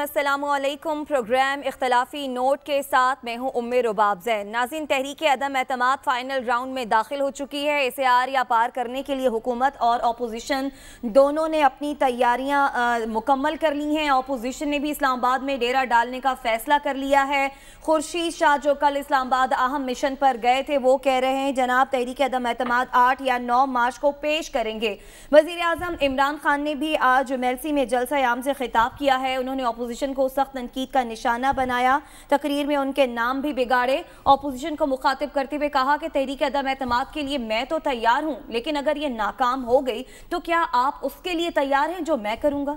السلام علیکم۔ Programme اختلافی note کے ساتھ میں ہوں رباب زین۔ ناظرین، تحریک عدم اعتماد فائنل راؤنڈ میں داخل ہو چکی ہے۔ اسے آر یا پار کرنے کے لیے حکومت اور اپوزیشن دونوں نے اپنی تیاریاں مکمل کر لی ہیں۔ اپوزیشن نے بھی اسلام آباد میں ڈیرہ ڈالنے کا فیصلہ کر لیا ہے۔ خورشید شاہ جو کل اسلام آباد اہم مشن پر گئے تھے وہ کہہ رہے ہیں جناب تحریک عدم اعتماد 8 یا 9 مارچ کو پیش کریں گے۔ وزیر اعظم عمران خان نے بھی آج میلسی میں جلسہ عام سے خطاب کیا ہے۔ انہوں نے اپوزیشن کو سخت تنقید کا نشانہ بنایا، تقریر میں ان کے نام بھی بگاڑے۔ اپوزیشن کو مخاطب کرتے ہوئے کہا کہ تحریک عدم اعتماد کے لیے میں تو تیار ہوں، لیکن اگر یہ ناکام ہو گئی تو کیا آپ اس کے لیے تیار ہیں جو میں کروں گا؟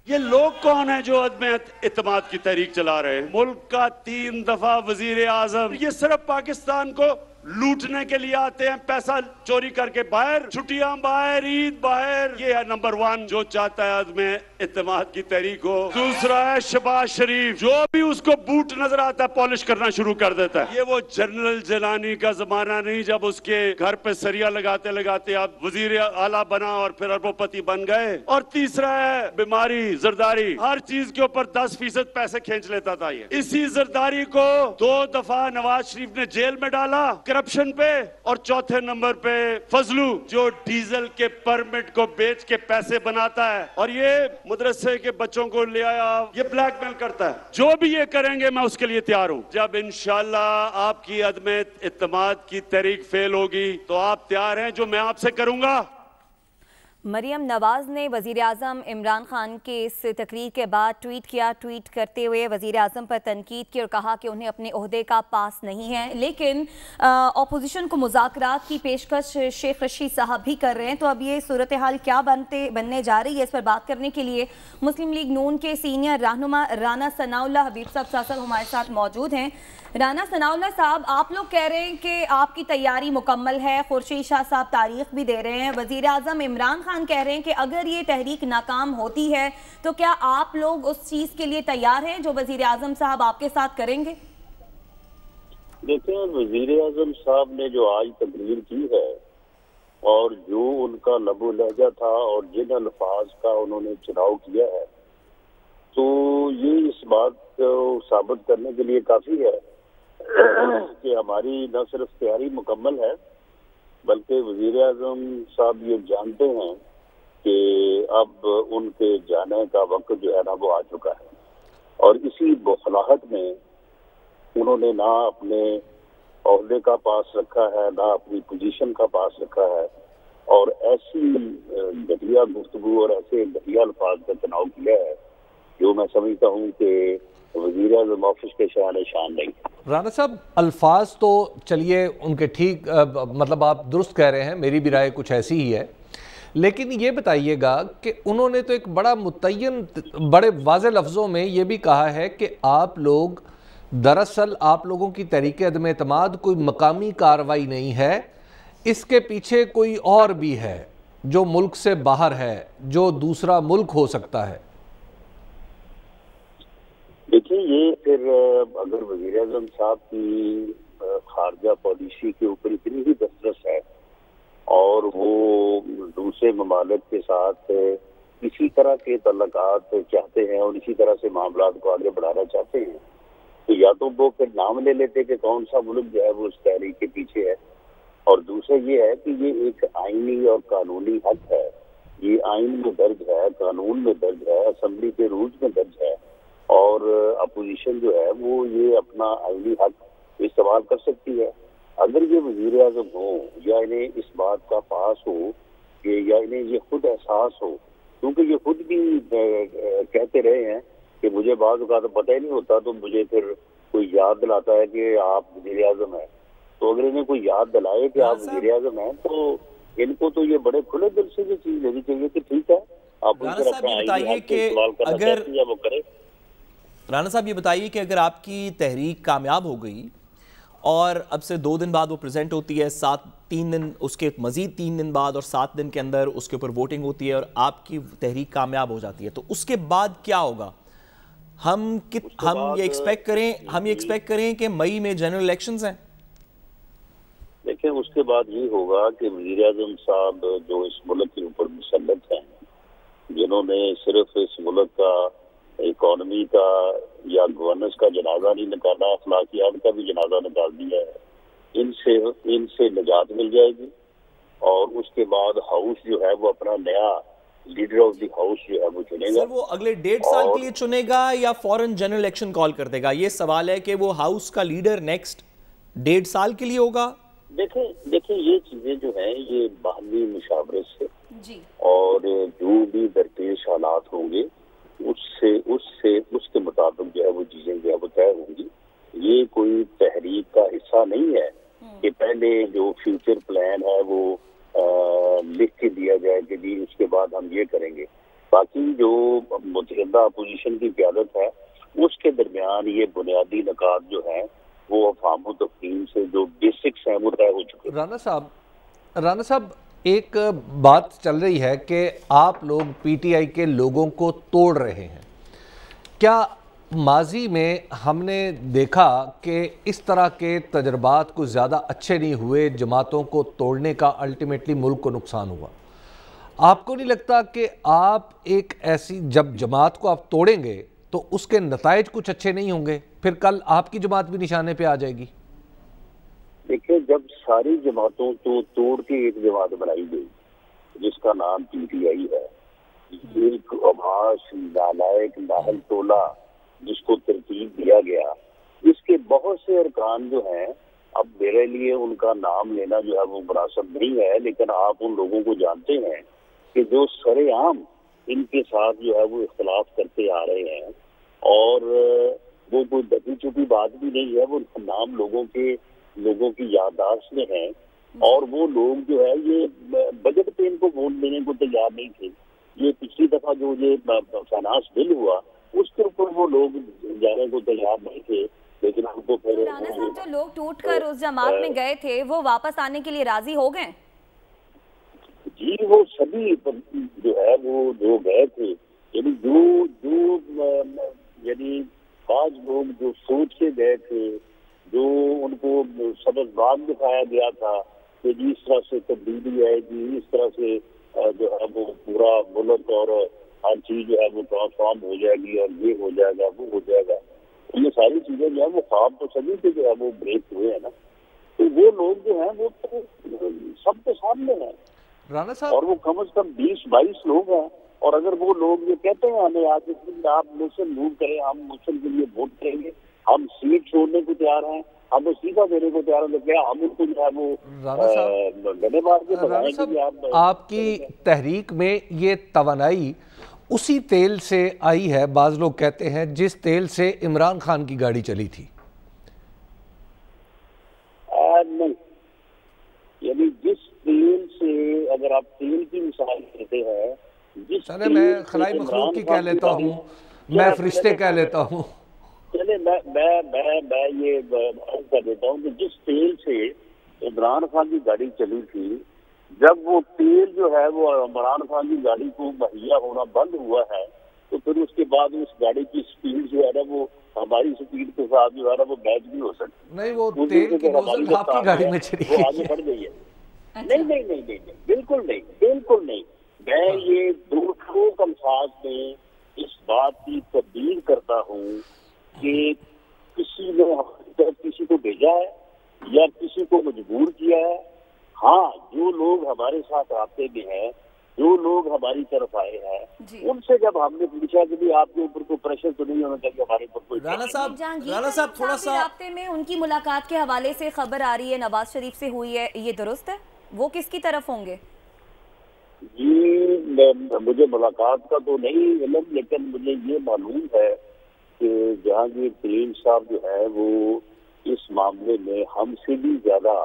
یہ لوگ کون ہیں جو عدم اعتماد کی تحریک چلا رہے ہیں؟ ملک کا 3 دفعہ وزیر اعظم، یہ صرف پاکستان کو لوٹنے کے لیے آتے ہیں، پیسہ چوری کر کے باہر، چھٹیاں باہر، عید باہر۔ یہ ہے نمبر 1 جو چاہتا ہے عدم اعتماد کی تحریک ہو۔ دوسرا ہے شہباز شریف، جو بھی اس کو بوٹ نظر آتا ہے پالش کرنا شروع کر دیتا ہے۔ یہ وہ جنرل جیلانی کا زمانہ نہیں جب اس کے گھر پہ سریا لگاتے لگاتے آپ وزیر اعلیٰ بنا اور پھر اربوپتی بن گئے۔ اور تیسرا ہے بیماری، زرداری، ہر چیز کے اوپر 10% پیسے کھینچ لیتا تھا۔ یہ اسی زرداری کو 2 دفعہ نواز شریف نے جیل میں ڈالا کرپشن پہ، اور چوتھے نمبر پہ فضلو جو ڈیزل کے پرمٹ کو بیچ کے پیسے بناتا ہے اور یہ مدرسے کے بچوں کو لے آیا، یہ بلیک میل کرتا ہے۔ جو بھی یہ کریں گے میں اس کے لیے تیار ہوں۔ جب انشاءاللہ آپ کی عدم اعتماد کی تحریک فیل ہوگی تو آپ تیار ہیں جو میں آپ سے کروں گا؟ مریم نواز نے وزیر اعظم عمران خان کے اس تقریر کے بعد ٹویٹ کیا۔ ٹویٹ کرتے ہوئے وزیر اعظم پر تنقید کی اور کہا کہ انہیں اپنے عہدے کا پاس نہیں ہے، لیکن اپوزیشن کو مذاکرات کی پیشکش شیخ رشید صاحب بھی کر رہے ہیں۔ تو اب یہ صورتحال کیا بننے جا رہی ہے، اس پر بات کرنے کے لیے مسلم لیگ نون کے سینئر رہنما رانا ثناء اللہ حبیب صاحب ہمارے ساتھ موجود ہیں۔ رانا ثناء اللہ صاحب، آپ لوگ کہہ رہے ہیں کہ آپ کی تیاری مکمل ہے، خورشید شاہ صاحب تاریخ بھی دے رہے ہیں، وزیر اعظم عمران خان کہہ رہے ہیں کہ اگر یہ تحریک ناکام ہوتی ہے تو کیا آپ لوگ اس چیز کے لیے تیار ہیں جو وزیر اعظم صاحب آپ کے ساتھ کریں گے؟ دیکھیں، وزیر اعظم صاحب نے جو آج تقریر کی ہے اور جو ان کا لب و لہجہ تھا اور جن الفاظ کا انہوں نے چناؤ کیا ہے، تو یہ اس بات کو ثابت کرنے کے لیے کافی ہے کہ ہماری نہ صرف تیاری مکمل ہے بلکہ وزیر اعظم صاحب یہ جانتے ہیں کہ اب ان کے جانے کا وقت جو ہے نا وہ آ چکا ہے، اور اسی بخلاہٹ میں انہوں نے نہ اپنے عہدے کا پاس رکھا ہے نہ اپنی پوزیشن کا پاس رکھا ہے، اور ایسی گھٹیا گفتگو اور ایسے گھٹیا الفاظ کا چناؤ کیا ہے جو میں سمجھتا ہوں کہ وزیر اعظم آفس کے شان نہیں۔ رانا صاحب، الفاظ تو چلیے ان کے ٹھیک، مطلب آپ درست کہہ رہے ہیں، میری بھی رائے کچھ ایسی ہی ہے، لیکن یہ بتائیے گا کہ انہوں نے تو ایک بڑا متعین، بڑے واضح لفظوں میں یہ بھی کہا ہے کہ آپ لوگ دراصل آپ لوگوں کی تحریک عدم اعتماد کوئی مقامی کارروائی نہیں ہے، اس کے پیچھے کوئی اور بھی ہے جو ملک سے باہر ہے، جو دوسرا ملک ہو سکتا ہے۔ دیکھیں، یہ پھر اگر وزیر اعظم صاحب کی خارجہ پالیسی کے اوپر اتنی ہی دسترس ہے اور وہ دوسرے ممالک کے ساتھ اسی طرح کے تعلقات چاہتے ہیں اور اسی طرح سے معاملات کو آگے بڑھانا چاہتے ہیں، تو یا تو وہ پھر نام لے لیتے کہ کون سا ملک جو ہے وہ اس تحریک کے پیچھے ہے، اور دوسرا یہ ہے کہ یہ ایک آئینی اور قانونی حق ہے، یہ آئین میں درج ہے، قانون میں درج ہے، اسمبلی کے رولز میں درج ہے، اور اپوزیشن جو ہے وہ یہ اپنا آئینی حق استعمال کر سکتی ہے۔ اگر یہ وزیر اعظم ہو یا انہیں اس بات کا پاس ہو کہ یا انہیں یہ خود احساس ہو، کیونکہ یہ خود بھی کہتے رہے ہیں کہ مجھے بعض اوقات تو پتہ ہی نہیں ہوتا، تو مجھے پھر کوئی یاد دلاتا ہے کہ آپ وزیر اعظم ہیں، تو اگر انہیں کوئی یاد دلائے کہ آپ وزیر اعظم ہیں تو ان کو تو یہ بڑے کھلے دل سے یہ چیز لینی چاہیے کہ ٹھیک ہے، آپ ان پر اپنا آئینی حق استعمال کرنا چاہتے ہیں یا وہ کریں۔ رانا صاحب، یہ بتائیے کہ اگر آپ کی تحریک کامیاب ہو گئی اور اب سے 2 دن بعد وہ پریزنٹ ہوتی ہے، 3 دن اس کے مزید 3 دن بعد اور 7 دن کے اندر اس کے اوپر ووٹنگ ہوتی ہے اور آپ کی تحریک کامیاب ہو جاتی ہے، تو اس کے بعد کیا ہوگا؟ ہم یہ ایکسپیکٹ کریں کہ مئی میں جنرل الیکشنز ہیں؟ دیکھیں، اس کے بعد یہ ہوگا کہ وزیر اعظم صاحب جو اس ملک کے اوپر مسلط ہیں جنہوں نے صرف اس ملک کا اکانومی کا یا گورننس کا جنازہ نہیں نکالا، اخلاقیات کا بھی جنازہ نکال دیا ہے، ان سے نجات مل جائے گی، اور اس کے بعد ہاؤس جو ہے وہ اپنا نیا لیڈر آف دی ہاؤس جو ہے وہ چنے گا۔ سر وہ اگلے 1.5 سال کے لیے چنے گا یا فوراً جنرل الیکشن کال کر دے گا؟ یہ سوال ہے کہ وہ ہاؤس کا لیڈر نیکسٹ 1.5 سال کے لیے ہوگا۔ دیکھیں یہ چیزیں جو ہیں یہ باہمی مشاورت سے جی، اور جو بھی درپیش حالات ہوں گے اس کے مطابق جو ہے وہ چیزیں جو ہے وہ طے ہوں گی۔ یہ کوئی تحریک کا حصہ نہیں ہے کہ پہلے جو فیوچر پلان ہے وہ لکھ کے دیا جائے کہ جی اس کے بعد ہم یہ کریں گے۔ باقی جو متحدہ اپوزیشن کی قیادت ہے اس کے درمیان یہ بنیادی نکات جو ہیں وہ افہام و تفہیم سے جو بیسکس ہیں وہ طے ہو چکے۔ رانا صاحب ایک بات چل رہی ہے کہ آپ لوگ پی ٹی آئی کے لوگوں کو توڑ رہے ہیں، کیا ماضی میں ہم نے دیکھا کہ اس طرح کے تجربات کو زیادہ اچھے نہیں ہوئے، جماعتوں کو توڑنے کا الٹیمیٹلی ملک کو نقصان ہوا؟ آپ کو نہیں لگتا کہ آپ ایک ایسی جب جماعت کو آپ توڑیں گے تو اس کے نتائج کچھ اچھے نہیں ہوں گے، پھر کل آپ کی جماعت بھی نشانے پہ آ جائے گی؟ دیکھیں جب ساری جماعتوں کو توڑ کے ایک جماعت بنائی گئی جس کا نام پی ٹی آئی ہے، ایک عباس نالائق ناہل ٹولہ جس کو ترتیب دیا گیا، اس کے بہت سے ارکان جو ہیں، اب میرے لیے ان کا نام لینا جو ہے وہ مناسب نہیں ہے، لیکن آپ ان لوگوں کو جانتے ہیں کہ جو سر عام ان کے ساتھ جو ہے وہ اختلاف کرتے آ رہے ہیں، اور وہ کوئی دبی چھپی بات بھی نہیں ہے، وہ نام لوگوں کی یادداشت میں ہیں، اور وہ لوگ جو ہے یہ بجٹ پہ ان کو ووٹ دینے کو تیار نہیں تھے۔ یہ پچھلی دفعہ جو یہ فائنانس بل ہوا اس کے اوپر وہ لوگ جانے کو تیار نہیں تھے، لیکن ہم کو پھر رانا صاحب جو لوگ ٹوٹ کر اس جماعت میں گئے تھے وہ واپس آنے کے لیے راضی ہو گئے؟ جی وہ سبھی جو ہے وہ جو گئے تھے، یعنی بعض لوگ جو سوچ کے گئے تھے، جو ان کو سبز باغ دکھایا گیا تھا کہ جی اس طرح سے تبدیلی آئے گی، اس طرح سے جو ہے وہ پورا ملک اور ہر چیز جو ہے وہ ٹرانسفارم ہو جائے گی اور یہ ہو جائے گا وہ ہو جائے گا، یہ ساری چیزیں جو ہے وہ خواب تو سبھی سے جو ہے وہ بریک ہوئے ہیں نا، تو وہ لوگ جو ہیں وہ تو سب کے سامنے ہیں رانا صاحب، اور وہ کم از کم 20-22 لوگ ہیں، اور اگر وہ لوگ یہ کہتے ہیں ہمیں آج آپ مسلم موو کریں، ہم مسلم کے لیے ووٹ کریں گے، ہم سیٹ چھوڑنے کو تیار ہیں، ہم استعفیٰ دینے کو تیار ہیں، کیا ہم ان کو جو ہے وہ گنے مار کے بتائیں گے کہ آپ کی تحریک میں یہ توانائی اسی تیل سے آئی ہے، بعض لوگ کہتے ہیں جس تیل سے عمران خان کی گاڑی چلی تھی؟ نہیں، یعنی جس تیل سے، اگر آپ تیل کی مثال دیتے ہیں، چلے میں خلائی مخلوق کی کہہ لیتا ہوں، میں فرشتے کہہ لیتا ہوں، چلے میں یہ کہہ دیتا ہوں کہ جس تیل سے عمران خان کی گاڑی چلی تھی، جب وہ تیل جو ہے وہ عمران خان کی گاڑی کو مہیا ہونا بند ہوا ہے، تو پھر اس کے بعد اس گاڑی کی سپیڈ جو ہے نا وہ ہماری سپیڈ کے ساتھ جو ہے نا وہ میچ بھی ہو سکتی، نہیں وہ تیل کی نوزل آپ کی گاڑی میں چلی وہ آگے بڑھ گئی ہے۔ نہیں، بالکل نہیں، میں یہ دوسروں کے الفاظ میں اس بات کی تبدیل کرتا ہوں کہ کسی نے کسی کو بھیجا ہے یا کسی کو مجبور کیا ہے۔ ہاں، جو لوگ ہمارے ساتھ رابطے میں ہیں، جو لوگ ہماری طرف آئے ہیں، ان سے جب ہم نے پوچھا کہ بھی آپ کے اوپر کوئی پریشر تو نہیں ہونا چاہیے ہمارے اوپر کوئی۔ رانا صاحب تھوڑا سا رابطے میں ان کی ملاقات کے حوالے سے خبر آ رہی ہے نواز شریف سے ہوئی ہے، یہ درست ہے؟ وہ کس کی طرف ہوں گے؟ جی مجھے ملاقات کا تو نہیں علم، لیکن مجھے یہ معلوم ہے کہ جہانگیر ترین صاحب جو ہے وہ اس معاملے میں ہم سے بھی زیادہ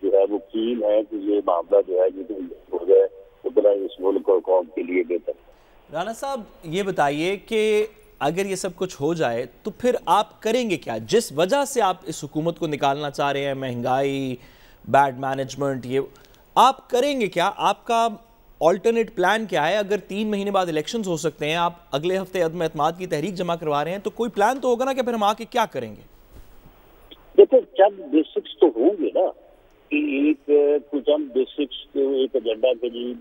جو ہے وہ کین ہے کہ یہ معاملہ جو ہے جتنا ہو جائے اتنا اس ملک اور قوم کے لیے بہتر۔ رانا صاحب یہ بتائیے کہ اگر یہ سب کچھ ہو جائے تو پھر آپ کریں گے کیا؟ جس وجہ سے آپ اس حکومت کو نکالنا چاہ رہے ہیں، مہنگائی، بیڈ مینجمنٹ، یہ آپ کریں گے کیا؟ آپ کا آلٹرنیٹ پلان کیا ہے؟ اگر 3 مہینے بعد الیکشنز ہو سکتے ہیں، آپ اگلے ہفتے عدم اعتماد کی تحریک جمع کروا رہے ہیں، تو کوئی پلان تو ہوگا نا کہ پھر ہم آ کے کیا کریں گے؟ دیکھیں چند بیسکس تو ہوں گے نا کہ ایک کچھ ہم بیسکس کے ایک ایجنڈا کے لیے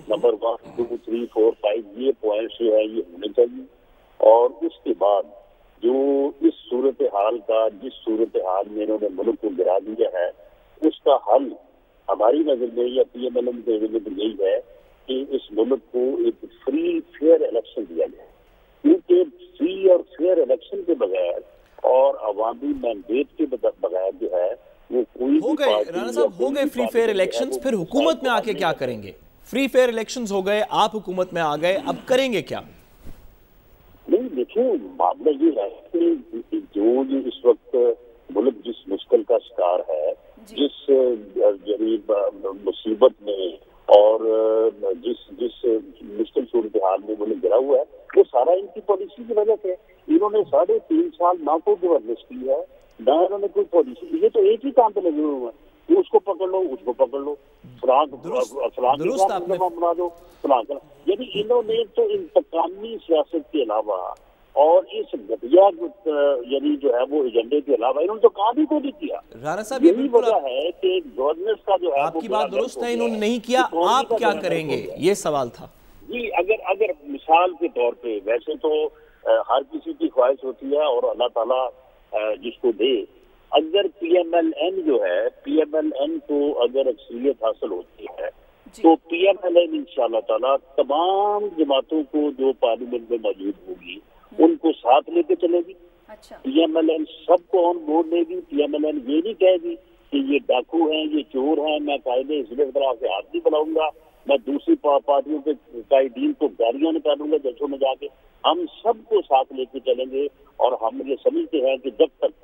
نمبر 1 2 3 4 5 یہ پوائنٹس جو ہے یہ ہونے چاہیے، اور اس کے بعد جو اس صورتحال کا جس صورتحال میں انہوں نے ملک کو گرا دیا ہے اس کا حل ہماری نظر میں یا پی ایم ایل ایم کی نظر میں یہی ہے کہ اس ملک کو ایک فری فیئر الیکشن دیا جائے، کیونکہ فری اور فیئر الیکشن کے بغیر اور عوامی مینڈیٹ کے بغیر جو ہے وہ کوئی ہو گئے رانا صاحب، ہو گئے فری فیئر الیکشنز، پھر حکومت میں آ کے کیا کریں گے؟ فری فیئر الیکشنز ہو گئے، آپ حکومت میں آ گئے، اب کریں گے کیا؟ نہیں دیکھیں، معاملہ یہ ہے کہ جو اس وقت ملک جس مشکل کا شکار ہے، جس غریب مصیبت میں اور جس مشکل صورتحال میں ملک گرا ہوا ہے، وہ سارا ان کی پالیسی کی وجہ سے۔ انہوں نے 3.5 سال نہ تو گورننس کی ہے، نہ انہوں نے کوئی پالیسی کی ہے، تو ایک ہی کام پہ لگے ہوئے ہیں، اس کو پکڑ لو، اس کو پکڑ لو، فلاں بنا دو، فلاں کرو۔ یعنی انہوں نے تو انتقامی سیاست کے علاوہ اور اس گھٹیا یعنی جو ہے وہ ایجنڈے کے علاوہ انہوں نے تو کام ہی کوئی نہیں کیا۔ رانا صاحب، یہی وجہ ہے کہ گورننس کا جو ہے آپ کی بات درست ہے، انہوں نے نہیں کیا، آپ کیا کریں گے، یہ سوال تھا۔ جی اگر مثال کے طور پہ، ویسے تو ہر کسی کی خواہش ہوتی ہے اور اللہ تعالیٰ جس کو دے، اگر پی ایم ایل این جو ہے، پی ایم ایل این کو اگر اکثریت حاصل ہوتی ہے تو پی ایم ایل این انشاءاللہ تعالیٰ تمام جماعتوں کو جو پارلیمنٹ میں موجود ہوگی ان کو ساتھ لے کے چلے گی۔ پی ایم ایل این سب کو آن بورڈ لے گی۔ پی ایم ایل این یہ نہیں کہے گی کہ یہ ڈاکو ہیں، یہ چور ہیں، میں قاعدے اس طرح سے ہاتھ نہیں بلاؤں گا، میں دوسری پارٹیوں کے قائدین کو گالیاں نکالوں گا جلسوں میں جا کے۔ ہم سب کو ساتھ لے کے چلیں گے، اور ہم یہ سمجھتے ہیں کہ جب تک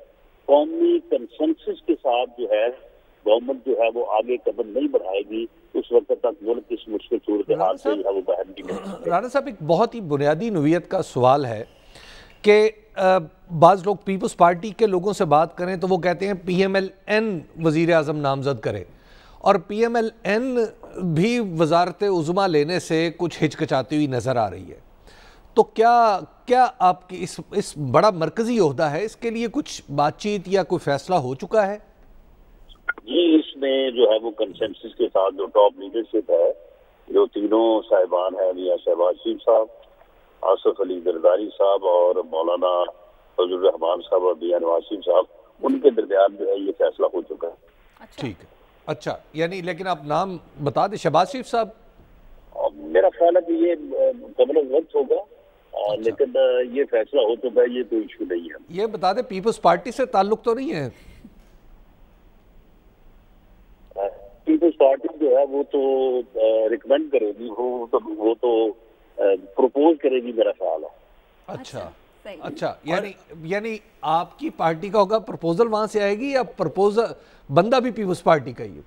قومی کنسنسس کے ساتھ جو ہے گورنمنٹ جو ہے وہ آگے قدم نہیں بڑھائے گی، اس وقت تک ملک اس مشکل صورتحال سے وہ باہر نہیں نکلے۔ رانا صاحب، ایک بہت ہی بنیادی نوعیت کا سوال ہے کہ بعض لوگ پیپلز پارٹی کے لوگوں سے بات کریں تو وہ کہتے ہیں پی ایم ایل این وزیر اعظم نامزد کرے، اور پی ایم ایل این بھی وزارت عظمیٰ لینے سے کچھ ہچکچاتی ہوئی نظر آ رہی ہے، تو کیا آپ کی اس بڑا مرکزی عہدہ ہے، اس کے لیے کچھ بات چیت یا کوئی فیصلہ ہو چکا ہے؟ جی، اس میں جو ہے وہ کنسنسس کے ساتھ جو ٹاپ لیڈرشپ ہے، جو تینوں صاحبان ہیں، میاں شہباز شریف صاحب، آصف علی زرداری صاحب اور مولانا فضل الرحمان صاحب اور میاں نواز شریف صاحب، ان کے درمیان جو ہے یہ فیصلہ ہو چکا ہے۔ ٹھیک ہے، اچھا، یعنی لیکن آپ نام بتا دیں شہباز شریف صاحب۔ میرا خیال ہے کہ یہ قبل وقت ہوگا، لیکن یہ فیصلہ ہو چکا ہے، یہ کوئی ایشو نہیں ہے۔ یہ بتا دیں پیپلز پارٹی سے تعلق تو نہیں ہے؟ پیپلز پارٹی جو ہے وہ تو ریکمینڈ کرے گی، وہ تو پروپوز کرے گی، میرا خیال ہے۔ اچھا، یعنی آپ کی پارٹی کا ہوگا پروپوزل، وہاں سے آئے گی، یا پروپوزل بندہ بھی پیپلز پارٹی کا ہی ہے؟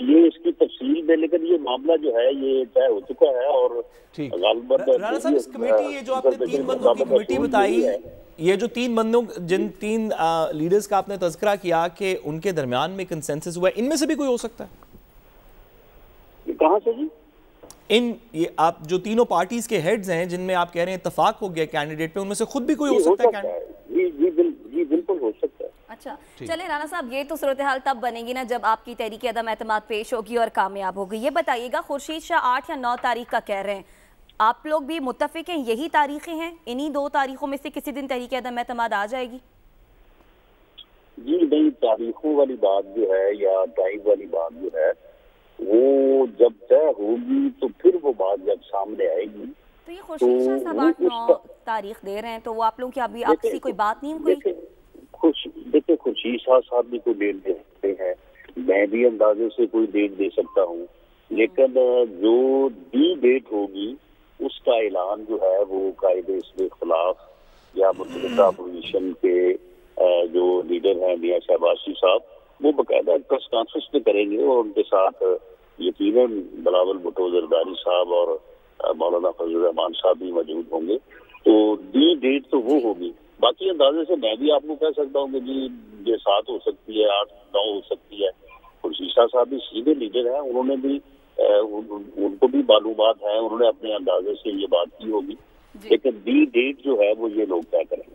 یہ اس کی تفصیل میں، لیکن یہ معاملہ جو ہے یہ طے ہو چکا ہے، اور رانا صاحب، اس کمیٹی، یہ جو آپ نے 3 بندوں کی کمیٹی بتائی، یہ جو 3 بندوں، جن 3 لیڈرز کا آپ نے تذکرہ کیا کہ ان کے درمیان میں کنسنسس ہوا ہے، ان میں سے بھی کوئی ہو سکتا ہے؟ کہاں سے جی؟ یہ آپ جو تینوں پارٹیز کے ہیڈز ہیں جن میں آپ کہہ رہے ہیں اتفاق ہو گیا کینڈیڈیٹ پہ، ان میں سے خود بھی کوئی ہو سکتا ہے؟ جی بالکل ہو سکتا ہے۔ اچھا چلیں رانا صاحب، یہ تو صورتحال تب بنے گی نا جب آپ کی تحریک عدم اعتماد پیش ہوگی اور کامیاب ہوگی۔ یہ بتائیے گا، خورشید شاہ 8 یا 9 تاریخ کا کہہ رہے ہیں، آپ لوگ بھی متفق ہیں یہی تاریخیں ہیں، انہی 2 تاریخوں میں سے کسی دن تحریک عدم اعتماد آ جائے گی؟ جی نہیں، تاریخوں والی بات جو ہے یا ٹائم والی بات جو ہے وہ جب طے ہوگی تو پھر وہ بات جب سامنے آئے گی۔ تو یہ خورشید شاہ صاحب 8-9 تاریخ دے رہے ہیں، تو وہ آپ لوگوں کی ابھی آپسی کوئی بات نہیں ہوئی؟ دیکھیں خورشید شاہ صاحب بھی کوئی ڈیٹ دے سکتے ہیں، میں بھی اندازے سے کوئی ڈیٹ دے سکتا ہوں، لیکن جو دی ڈیٹ ہوگی اس کا اعلان جو ہے وہ قاعدے اس کے خلاف یا متحدہ اپوزیشن کے جو لیڈر ہیں میاں شہباز شریف صاحب، وہ باقاعدہ پریس کانفرنس میں کریں گے، اور ان کے ساتھ یقیناً بلاول بھٹو زرداری صاحب اور مولانا فضل الرحمان صاحب بھی موجود ہوں گے، تو دی ڈیٹ تو وہ ہوگی۔ باقی اندازے سے میں بھی آپ کو کہہ سکتا ہوں کہ جی یہ 7 ہو سکتی ہے، 8-9 ہو سکتی ہے۔ خورشید شاہ صاحب بھی سیدھے لیڈر ہیں، انہوں نے بھی ان کو بھی معلومات ہیں، انہوں نے اپنے اندازے سے یہ بات کی ہوگی، لیکن دی ڈیٹ جو ہے وہ یہ لوگ طے کریں گے۔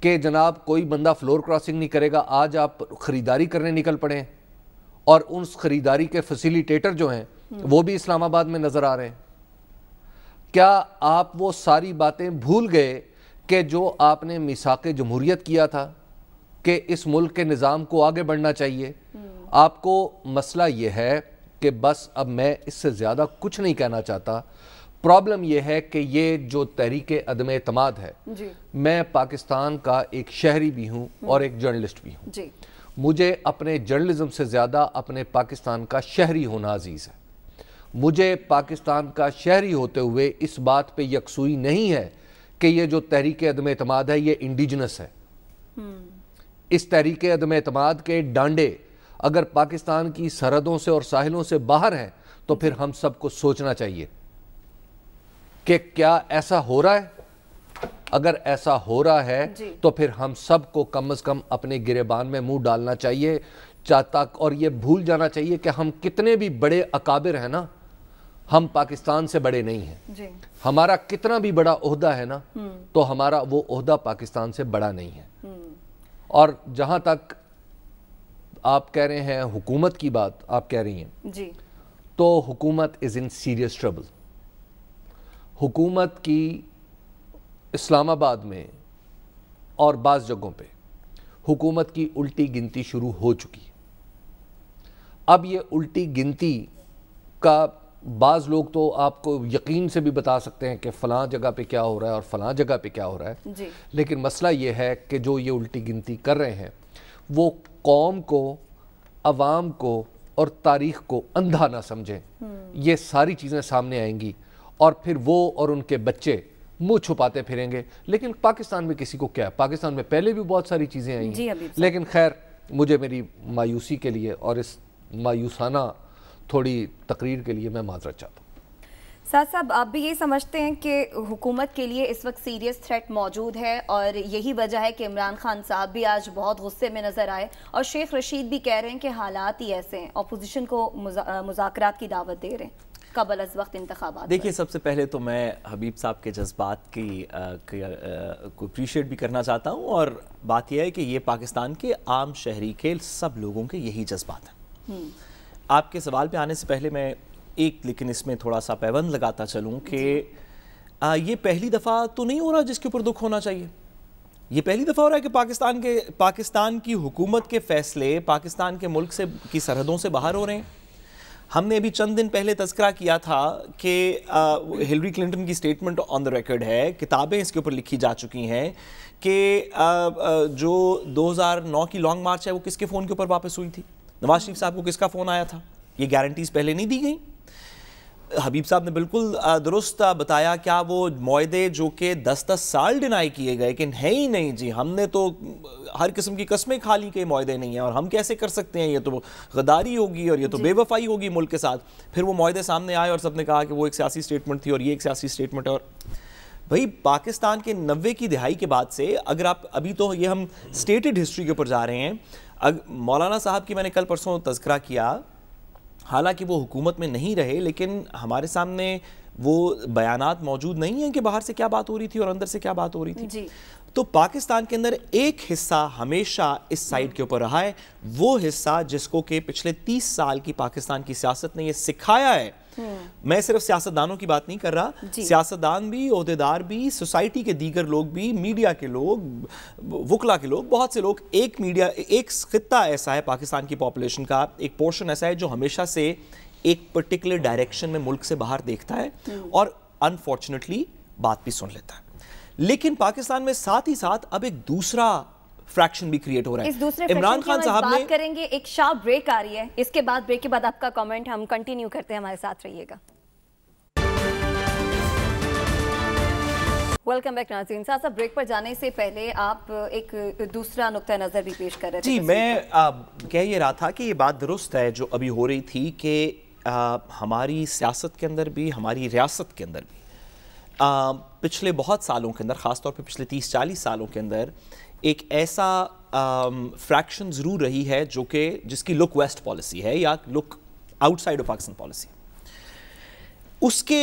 کہ جناب کوئی بندہ فلور کراسنگ نہیں کرے گا، آج آپ خریداری کرنے نکل پڑے اور اس خریداری کے فیسیلیٹیٹر جو ہیں وہ بھی اسلام آباد میں نظر آ رہے ہیں. کیا آپ وہ ساری باتیں بھول گئے کہ جو آپ نے میثاق جمہوریت کیا تھا کہ اس ملک کے نظام کو آگے بڑھنا چاہیے؟ آپ کو مسئلہ یہ ہے کہ بس اب میں اس سے زیادہ کچھ نہیں کہنا چاہتا. پرابلم یہ ہے کہ یہ جو تحریک عدم اعتماد ہے، میں پاکستان کا ایک شہری بھی ہوں اور ایک جرنلسٹ بھی ہوں. مجھے اپنے جرنلزم سے زیادہ اپنے پاکستان کا شہری ہونا عزیز ہے. مجھے پاکستان کا شہری ہوتے ہوئے اس بات پہ یکسوئی نہیں ہے کہ یہ جو تحریک عدم اعتماد ہے یہ انڈیجنس ہے. اس تحریک عدم اعتماد کے ڈانڈے اگر پاکستان کی سرحدوں سے اور ساحلوں سے باہر ہیں تو پھر ہم سب کو سوچنا چاہیے کہ کیا ایسا ہو رہا ہے. اگر ایسا ہو رہا ہے تو پھر ہم سب کو کم از کم اپنے گریبان میں منہ ڈالنا چاہیے اور یہ بھول جانا چاہیے کہ ہم کتنے بھی بڑے اکابر ہیں نا، ہم پاکستان سے بڑے نہیں ہیں. ہمارا کتنا بھی بڑا عہدہ ہے نا تو ہمارا وہ عہدہ پاکستان سے بڑا نہیں ہے. اور جہاں تک آپ کہہ رہے ہیں حکومت کی بات آپ کہہ رہی ہیں، تو حکومت از ان سیریس ٹربل. حکومت کی اسلام آباد میں اور بعض جگہوں پہ حکومت کی الٹی گنتی شروع ہو چکی ہے. اب یہ الٹی گنتی کا بعض لوگ تو آپ کو یقین سے بھی بتا سکتے ہیں کہ فلاں جگہ پہ کیا ہو رہا ہے اور فلاں جگہ پہ کیا ہو رہا ہے، لیکن مسئلہ یہ ہے کہ جو یہ الٹی گنتی کر رہے ہیں وہ قوم کو، عوام کو اور تاریخ کو اندھا نہ سمجھیں. یہ ساری چیزیں سامنے آئیں گی اور پھر وہ اور ان کے بچے منہ چھپاتے پھریں گے. لیکن پاکستان میں کسی کو کیا ہے، پاکستان میں پہلے بھی بہت ساری چیزیں آئی ہیں. لیکن خیر، مجھے میری مایوسی کے لیے اور اس مایوسانہ تھوڑی تقریر کے لیے میں معذرت چاہتا ہوں. سعد صاحب، آپ بھی یہ سمجھتے ہیں کہ حکومت کے لیے اس وقت سیریس تھریٹ موجود ہے اور یہی وجہ ہے کہ عمران خان صاحب بھی آج بہت غصے میں نظر آئے اور شیخ رشید بھی کہہ رہے ہیں کہ حالات ہی ایسے ہیں، اپوزیشن کو مذاکرات کی دعوت دے رہے ہیں قبل از وقت انتخابات؟ دیکھیے، سب سے پہلے تو میں حبیب صاحب کے جذبات کی کو اپریشیٹ بھی کرنا چاہتا ہوں، اور بات یہ ہے کہ یہ پاکستان کے عام شہری کے سب لوگوں کے یہی جذبات ہیں. آپ کے سوال پہ آنے سے پہلے میں لیکن اس میں تھوڑا سا پیوند لگاتا چلوں کہ یہ پہلی دفعہ تو نہیں ہو رہا جس کے اوپر دکھ ہونا چاہیے. یہ پہلی دفعہ ہو رہا ہے کہ پاکستان کی حکومت کے فیصلے پاکستان کے ملک سے کی سرحدوں سے باہر ہو رہے ہیں. ہم نے ابھی چند دن پہلے تذکرہ کیا تھا کہ ہلری کلنٹن کی سٹیٹمنٹ آن دا ریکارڈ ہے، کتابیں اس کے اوپر لکھی جا چکی ہیں کہ جو 2009 کی لانگ مارچ ہے وہ کس کے فون کے اوپر واپس ہوئی تھی، نواز شریف صاحب کو کس کا فون آیا تھا. یہ گارنٹیز پہلے نہیں دی گئیں. حبیب صاحب نے بالکل درست بتایا، کیا وہ معاہدے جو کہ 10 سال ڈینائی کیے گئے کہ ہے ہی نہیں جی، ہم نے تو ہر قسم کی قسمیں کھا لی کہ معاہدے نہیں ہیں اور ہم کیسے کر سکتے ہیں، یہ تو غداری ہوگی اور یہ تو بے وفائی ہوگی ملک کے ساتھ. پھر وہ معاہدے سامنے آئے اور سب نے کہا کہ وہ ایک سیاسی سٹیٹمنٹ تھی اور یہ ایک سیاسی سٹیٹمنٹ ہے. اور بھئی پاکستان کے 90 کی دہائی کے بعد سے اگر آپ ابھی تو یہ ہم سٹیٹڈ ہسٹری کے اوپر جا رہے ہیں. مولانا صاحب کی میں نے کل پرسوں تذکرہ کیا، حالانکہ وہ حکومت میں نہیں رہے لیکن ہمارے سامنے وہ بیانات موجود نہیں ہیں کہ باہر سے کیا بات ہو رہی تھی اور اندر سے کیا بات ہو رہی تھی. تو پاکستان کے اندر ایک حصہ ہمیشہ اس سائیڈ کے اوپر رہا ہے، وہ حصہ جس کو کہ پچھلے 30 سال کی پاکستان کی سیاست نے یہ سکھایا ہے. میں صرف سیاستدانوں کی بات نہیں کر رہا، سیاستدان بھی، عہدیدار بھی، سوسائٹی کے دیگر لوگ بھی، میڈیا کے لوگ، وکلا کے لوگ، بہت سے لوگ. ایک خطہ ایسا ہے پاکستان کی پاپولیشن کا، ایک پورشن ایسا ہے جو ہمیشہ سے ایک پرٹیکولر ڈائریکشن میں ملک سے باہر دیکھتا ہے اور انفارچونیٹلی بات بھی سن لیتا ہے. لیکن پاکستان میں ساتھ ہی ساتھ اب ایک دوسرا فریکشن بھی کریٹ ہو رہا ہے. اس دوسرے عمران خان صاحب نے بات کریں گے. ایک شارپ بریک آ رہی ہے، اس کے بعد بریک کے بعد آپ کا کامنٹ ہم کنٹینیو کرتے ہیں، ہمارے ساتھ رہیے گا. ویلکم بیک ناظرین. صاحب بریک پر جانے سے پہلے آپ ایک دوسرا نقطہ نظر بھی پیش کر رہے تھے. جی، میں کہہ یہ رہا تھا کہ یہ بات درست ہے جو ابھی ہو رہی تھی کہ ہماری سیاست کے اندر بھی، ہماری ریاست کے اندر بھی پچھلے بہت سالوں کے اندر، خاص طور پہ پچھلے 30-40 سالوں کے اندر ایک ایسا فریکشن ضرور رہی ہے جو کہ جس کی لک ویسٹ پالیسی ہے یا look outside of Pakistan policy. اس کے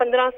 15